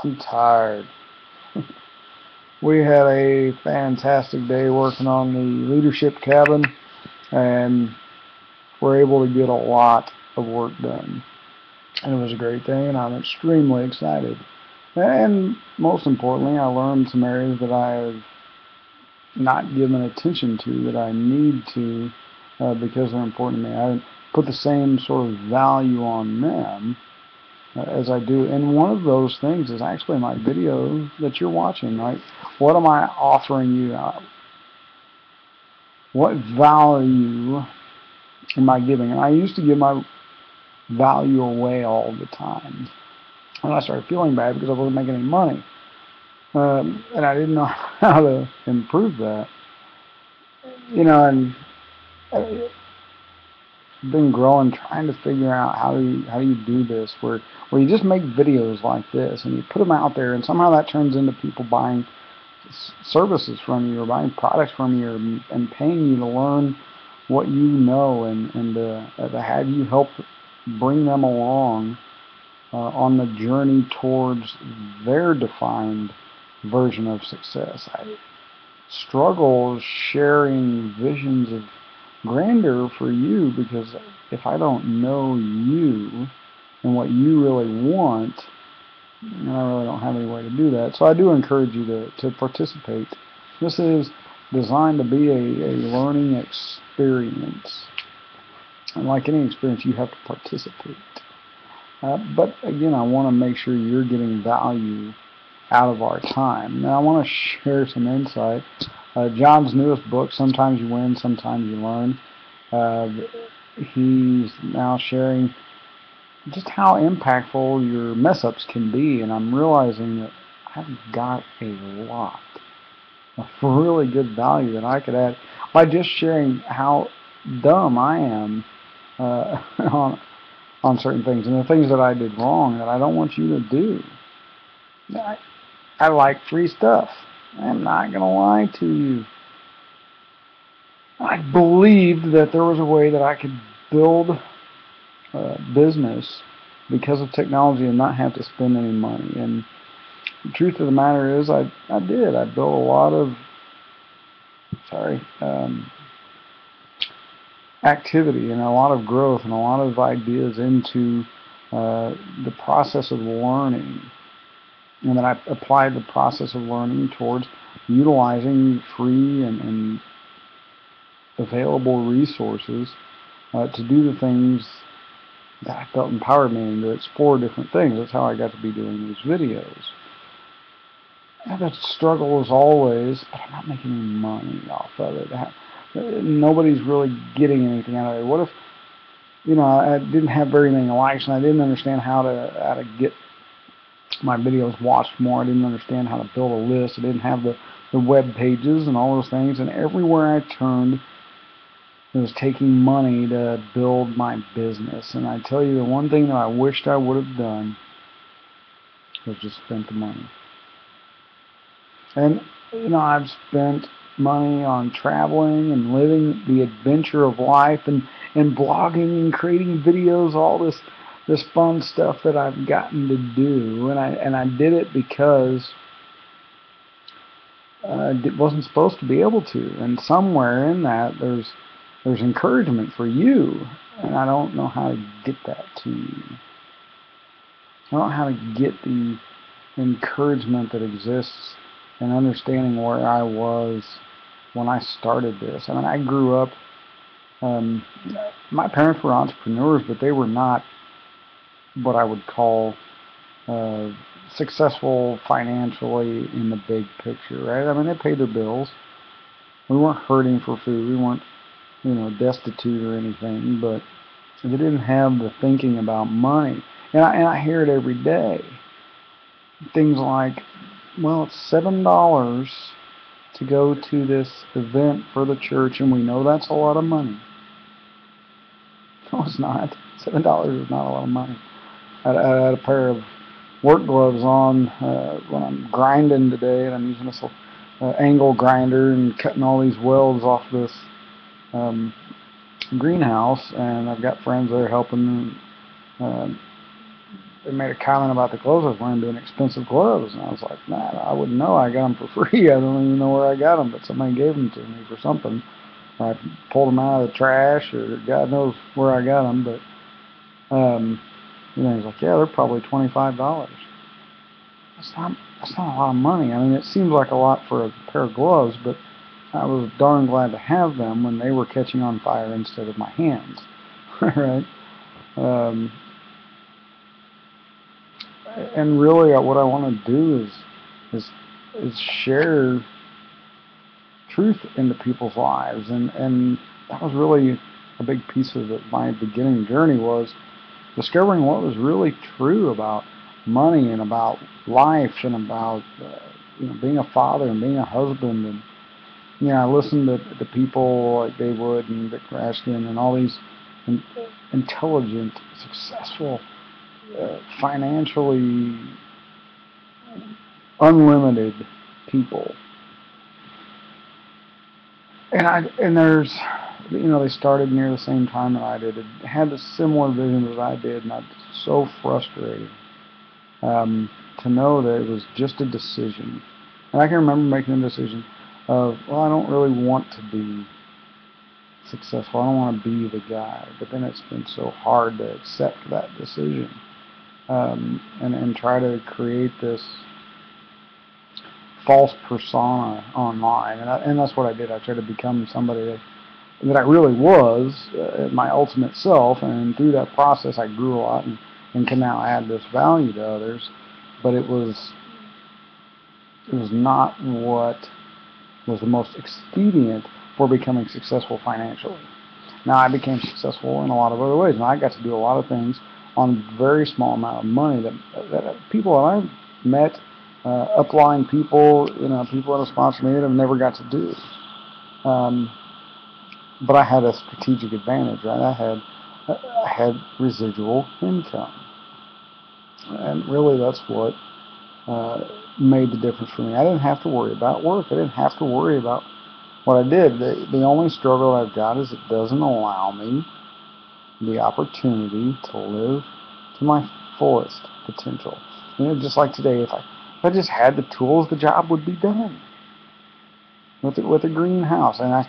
I'm tired. We had a fantastic day working on the leadership cabin, and we're able to get a lot of work done. And it was a great day, and I'm extremely excited. And most importantly, I learned some areas that I have not given attention to that I need to because they're important to me. I put the same sort of value on them as I do. And one of those things is actually my video that you're watching. Like, what am I offering you? What value am I giving? And I used to give my value away all the time. And I started feeling bad because I wasn't making any money. And I didn't know how to improve that. And I've been growing, trying to figure out how do you do this, where you just make videos like this and you put them out there, and somehow that turns into people buying services from you or buying products from you and paying you to learn what you know and to have you help bring them along on the journey towards their defined version of success. I struggle sharing visions of grandeur for you because if I don't know you and what you really want, and I really don't have any way to do that. So I do encourage you to participate. This is designed to be a learning experience. And like any experience, you have to participate. But again, I want to make sure you're getting value out of our time. Now I want to share some insight. John's newest book, Sometimes You Win, Sometimes You Learn. He's now sharing just how impactful your mess-ups can be, and I'm realizing that I've got a lot of really good value that I could add by just sharing how dumb I am on certain things and the things that I did wrong that I don't want you to do. I like free stuff. I'm not going to lie to you. I believed that there was a way that I could build business because of technology and not have to spend any money. And the truth of the matter is I did. I built a lot of activity and a lot of growth and a lot of ideas into the process of learning. And then I applied the process of learning towards utilizing free and available resources to do the things that I felt empowered me and to explore different things. That's how I got to be doing these videos. And the struggle is always, but I'm not making any money off of it. Nobody's really getting anything out of it. What if, I didn't have very many likes and I didn't understand how to get my videos watched more. I didn't understand how to build a list. I didn't have the web pages and all those things. And everywhere I turned, it was taking money to build my business. And I tell you, the one thing that I wished I would have done was just spent the money. And, I've spent money on traveling and living the adventure of life and blogging and creating videos, all this fun stuff that I've gotten to do. And I did it because I wasn't supposed to be able to. And somewhere in that, there's encouragement for you, and I don't know how to get that to you. I don't know how to get the encouragement that exists and understanding where I was when I started this. I mean, I grew up, my parents were entrepreneurs, but they were not what I would call successful financially in the big picture, right? I mean, they paid their bills. We weren't hurting for food. We weren't destitute or anything, but they didn't have the thinking about money. And I hear it every day. Things like, well, it's $7 to go to this event for the church, and we know that's a lot of money. No, it's not. $7 is not a lot of money. I had a pair of work gloves on when I'm grinding today, and I'm using this angle grinder and cutting all these welds off this greenhouse, and I've got friends there helping they made a comment about the clothes I was wearing being expensive clothes, and I was like, man, I wouldn't know. I got them for free. I don't even know where I got them, but somebody gave them to me for something. I pulled them out of the trash, or God knows where I got them. But he's like, yeah, they're probably $25. That's not a lot of money. I mean, it seems like a lot for a pair of gloves, but I was darn glad to have them when they were catching on fire instead of my hands. Right? Um, and really, what I want to do is is share truth into people's lives, and that was really a big piece of my beginning journey, was discovering what was really true about money and about life and about being a father and being a husband. And I listened to people like Dave Wood and Vic Raskin and all these in, intelligent, successful, financially unlimited people. And there's they started near the same time that I did. It had a similar vision that I did, and I was so frustrated to know that it was just a decision. And I can remember making a decision of, well, I don't really want to be successful. I don't want to be the guy. But then it's been so hard to accept that decision and try to create this false persona online. And that's what I did. I tried to become somebody that I really was, my ultimate self. And through that process, I grew a lot and can now add this value to others. But it was not what was the most expedient for becoming successful financially. Now, I became successful in a lot of other ways, and I got to do a lot of things on a very small amount of money that people that I've met, upline people, people that have sponsored me that I've never got to do. But I had a strategic advantage, right? I had residual income, and really that's what made the difference for me. I didn't have to worry about work. I didn't have to worry about what I did. The only struggle I've got is it doesn't allow me the opportunity to live to my fullest potential. Just like today, if I just had the tools, the job would be done. With a greenhouse, and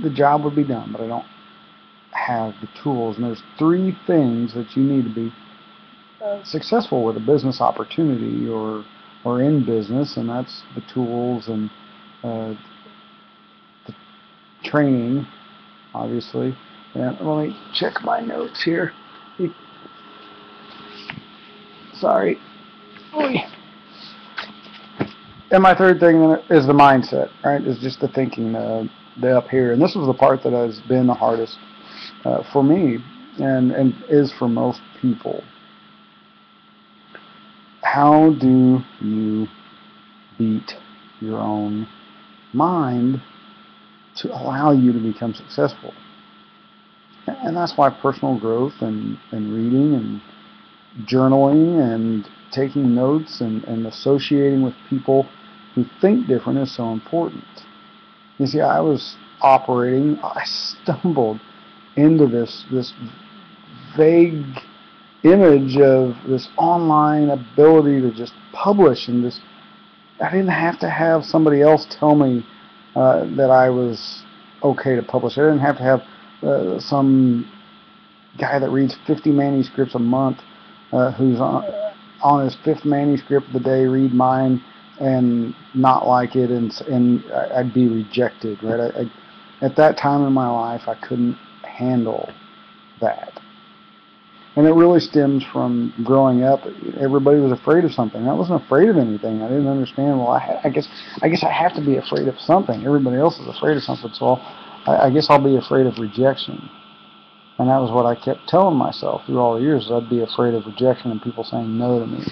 the job would be done, but I don't have the tools. And there's 3 things that you need to be successful with a business opportunity or in business, and that's the tools and the training, obviously. And let me check my notes here. Sorry. And my 3rd thing is the mindset, right? Is just the thinking, the up here. And this was the part that has been the hardest for me and is for most people. How do you beat your own mind to allow you to become successful? And that's why personal growth and reading and journaling and taking notes and associating with people who think different is so important. You see, I stumbled into this vague image of this online ability to just publish, and I didn't have to have somebody else tell me that I was okay to publish. I didn't have to have some guy that reads 50 manuscripts a month who's on his 5th manuscript of the day read mine and not like it, and I'd be rejected, right? At that time in my life, I couldn't handle that. And it really stems from growing up. Everybody was afraid of something. I wasn't afraid of anything. I didn't understand. Well, I guess I have to be afraid of something. Everybody else is afraid of something, so I guess I'll be afraid of rejection. And that was what I kept telling myself through all the years. I'd be afraid of rejection and people saying no to me.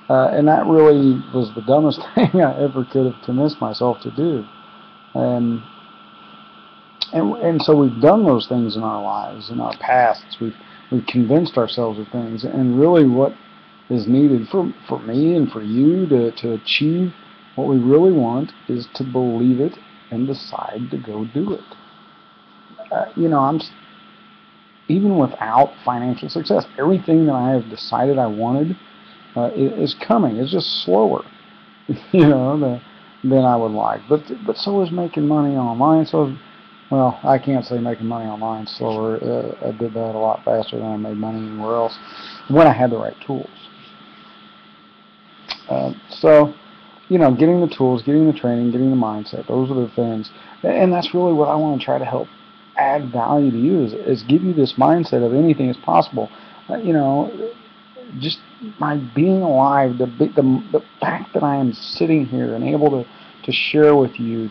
And that really was the dumbest thing I ever could have convinced myself to do. And so we've done those things in our lives, in our pasts. We've convinced ourselves of things. And really what is needed for me and for you to achieve what we really want is to believe it and decide to go do it. even without financial success. Everything that I have decided I wanted is coming. It's just slower, than I would like. But so is making money online. Well, I can't say making money online is slower. I did that a lot faster than I made money anywhere else when I had the right tools. Getting the tools, getting the training, getting the mindset, those are the things. And that's really what I want to try to help add value to you is give you this mindset of anything is possible. Just my being alive, the fact that I am sitting here and able to share with you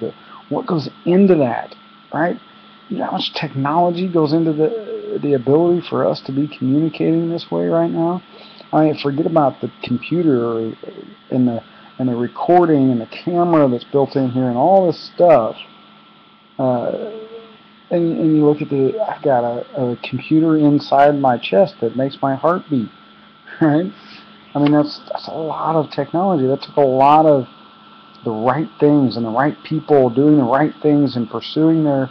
what goes into that, right? You know how much technology goes into the ability for us to be communicating this way right now? I mean, forget about the computer and the recording and the camera that's built in here and all this stuff. And you look at I've got a computer inside my chest that makes my heart beat, right? I mean, that's a lot of technology. That took a lot of the right things and the right people doing the right things and pursuing their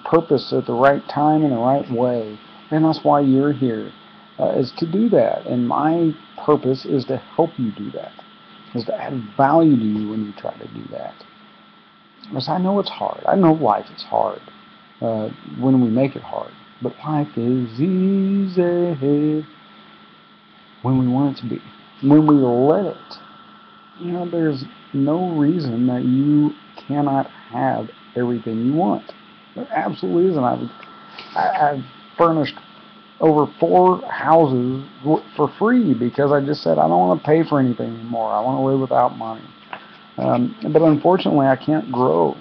purpose at the right time in the right way. And that's why you're here, is to do that. And my purpose is to help you do that, is to add value to you when you try to do that. Because I know it's hard. I know life is hard when we make it hard. But life is easy when we want it to be. When we let it. There's no reason that you cannot have everything you want. There absolutely isn't. I've furnished over 4 houses for free because I just said I don't want to pay for anything anymore. I want to live without money. But unfortunately, I can't grow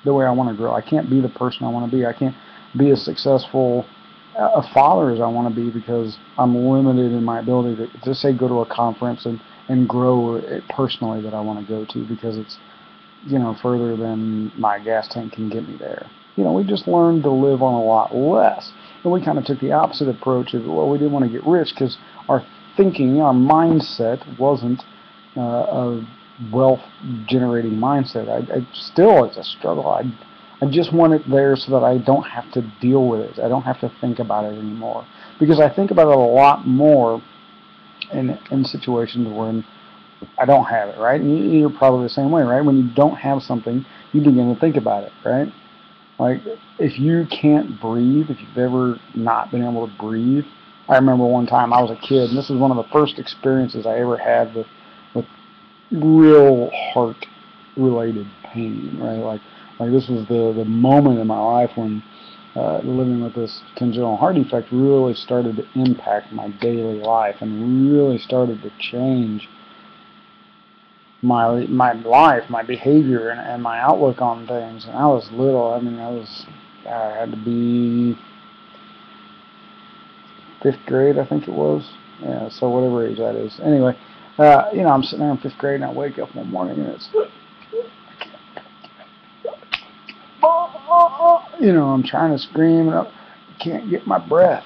the way I want to grow. I can't be the person I want to be. I can't be as successful a father as I want to be because I'm limited in my ability to just say go to a conference and grow it personally that I want to go to because it's further than my gas tank can get me there. We just learned to live on a lot less. And we kind of took the opposite approach of, well, we didn't want to get rich because our thinking, our mindset wasn't a wealth-generating mindset. Still, it's a struggle. I just want it there so that I don't have to deal with it. I don't have to think about it anymore. Because I think about it a lot more in situations when I don't have it, right? And you're probably the same way, right? When you don't have something, you begin to think about it, right? Like, if you can't breathe, if you've ever not been able to breathe, I remember one time I was a kid, and this is one of the first experiences I ever had with real heart-related pain, right? Like this was the moment in my life when living with this congenital heart defect really started to impact my daily life and really started to change my life, my behavior, and my outlook on things. And I was little. I mean, I had to be 5th grade, I think it was. Yeah, so whatever age that is. Anyway, I'm sitting there in 5th grade, and I wake up one morning, and it's, I'm trying to scream, and I can't get my breath.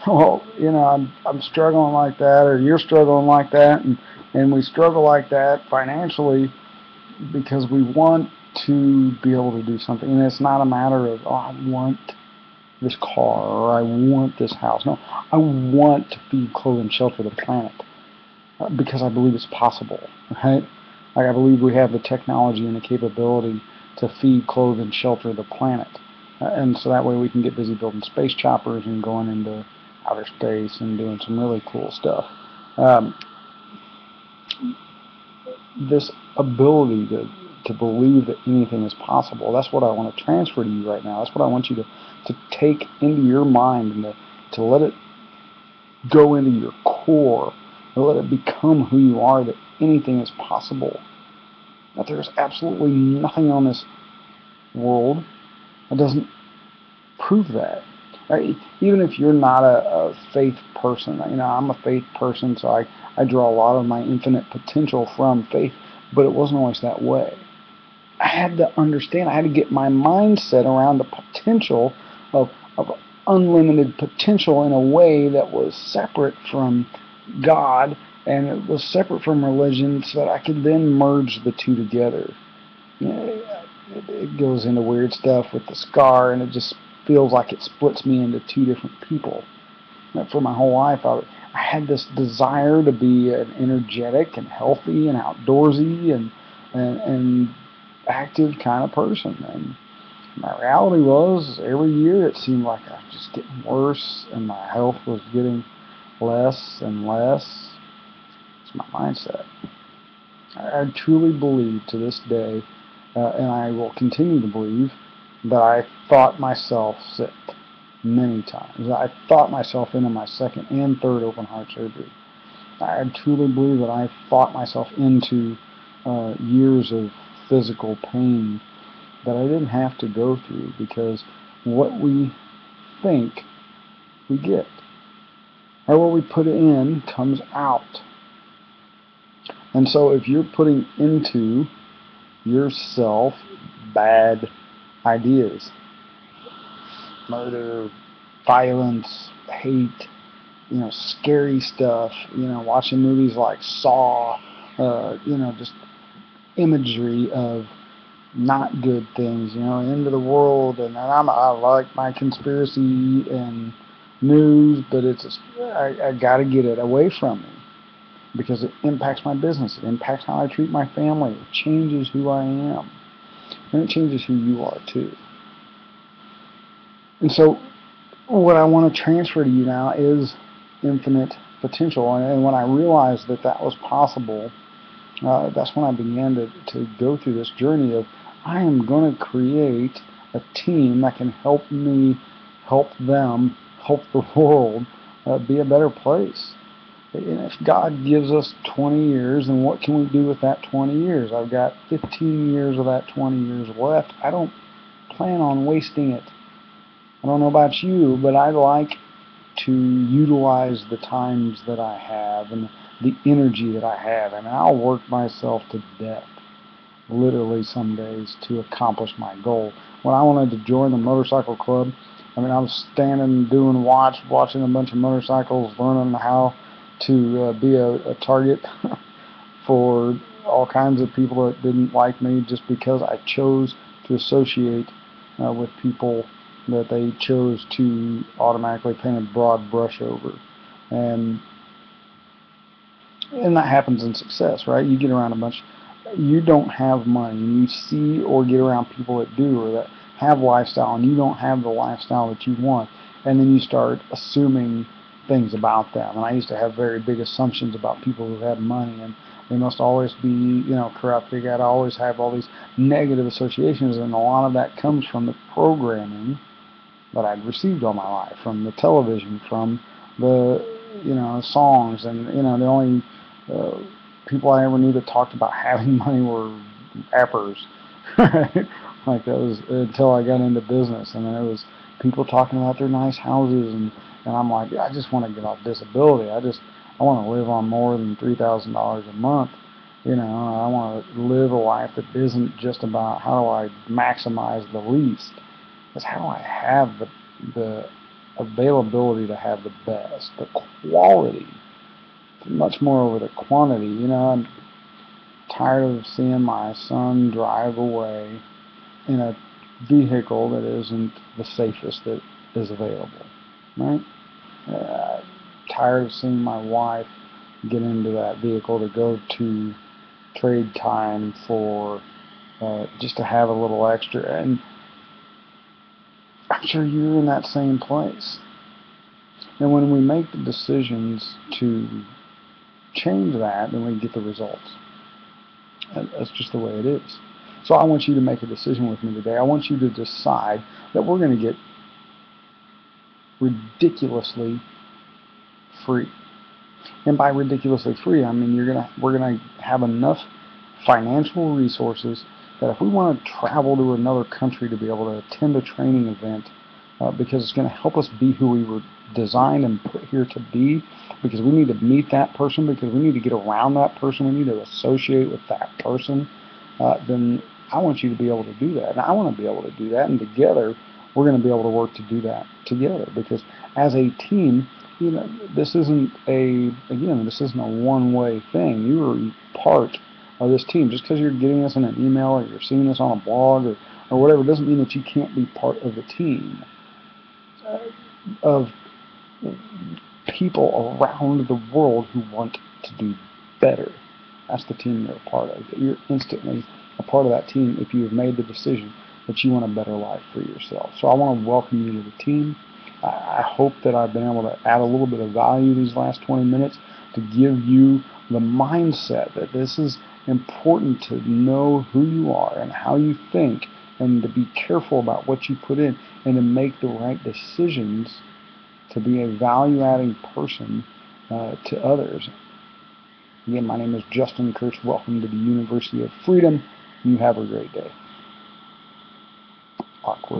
Well, I'm struggling like that, or you're struggling like that, and we struggle like that financially because we want to be able to do something. And it's not a matter of, I want this car or I want this house. No, I want to feed, clothe, and shelter the planet because I believe it's possible, right? Like I believe we have the technology and the capability to feed, clothe, and shelter the planet. And so that way we can get busy building space choppers and going into outer space and doing some really cool stuff. This ability to believe that anything is possible, that's what I want to transfer to you right now. That's what I want you to take into your mind and to let it go into your core and let it become who you are, that anything is possible. That there's absolutely nothing on this world that doesn't prove that. Right? Even if you're not a faith person, I'm a faith person, so I draw a lot of my infinite potential from faith, but it wasn't always that way. I had to understand, I had to get my mindset around the potential of unlimited potential in a way that was separate from God, and it was separate from religion, so that I could then merge the two together. It goes into weird stuff with the scar, and it just feels like it splits me into two different people. For my whole life, I had this desire to be an energetic and healthy and outdoorsy and active kind of person. And my reality was, every year it seemed like I was just getting worse, and my health was getting less and less. It's my mindset. I truly believe to this day, and I will continue to believe, that I thought myself sick many times. I thought myself into my second and third open heart surgery. I truly believe that I thought myself into years of physical pain that I didn't have to go through, because what we think, we get. Or what we put in comes out. And so if you're putting into yourself bad ideas, murder, violence, hate, scary stuff, watching movies like Saw, just imagery of not good things, end of the world, and I like my conspiracy and news, but I got to get it away from me, because it impacts my business, it impacts how I treat my family, it changes who I am, and it changes who you are too. And so what I want to transfer to you now is infinite potential. And when I realized that that was possible, that's when I began to go through this journey of, I am going to create a team that can help me, help them, help the world be a better place. And if God gives us 20 years, then what can we do with that 20 years? I've got 15 years of that 20 years left. I don't plan on wasting it. I don't know about you, but I like to utilize the times that I have and the energy that I have. I mean, I'll work myself to death, literally some days, to accomplish my goal. When I wanted to join the motorcycle club, I was standing doing watching a bunch of motorcycles, learning how to be a target for all kinds of people that didn't like me, just because I chose to associate with people that they chose to automatically paint a broad brush over. And that happens in success, right? You get around you don't have money, and you see or get around people that do, or that have lifestyle, and you don't have the lifestyle that you want, and then you start assuming things about them. And I used to have very big assumptions about people who had money, and they must always be, corrupt. They got to always have all these negative associations, and a lot of that comes from the programming that I'd received all my life, from the television, from the songs, and the only people I ever knew that talked about having money were rappers, right? Like, that was until I got into business, and then it was people talking about their nice houses, and I'm like, I just want to get off disability. I want to live on more than $3,000 a month. I want to live a life that isn't just about how do I maximize the least. It's how do I have the availability to have the best, the quality, much more over the quantity. I'm tired of seeing my son drive away in a vehicle that isn't the safest that is available, right? Tired of seeing my wife get into that vehicle to go to trade time for just to have a little extra. And I'm sure you're in that same place. And when we make the decisions to change that, then we get the results. That's just the way it is. So I want you to make a decision with me today. I want you to decide that we're going to get ridiculously free. And by ridiculously free, I mean we're gonna have enough financial resources that if we want to travel to another country to be able to attend a training event, because it's going to help us be who we were designed and put here to be, because we need to meet that person, because we need to get around that person, we need to associate with that person, then I want you to be able to do that. And I want to be able to do that, and together we're going to be able to work to do that together, because as a team, this isn't a one-way thing. You are part of this team. Just because you're getting this in an email or you're seeing this on a blog or whatever doesn't mean that you can't be part of the team. of people around the world who want to do better. That's the team you're a part of. You're instantly a part of that team if you have made the decision that you want a better life for yourself. So I want to welcome you to the team. I hope that I've been able to add a little bit of value these last 20 minutes to give you the mindset that this is important to know who you are and how you think, and to be careful about what you put in and to make the right decisions to be a value-adding person to others. Again, my name is Justin Kurtz. Welcome to the University of Freedom. You have a great day. Awkward.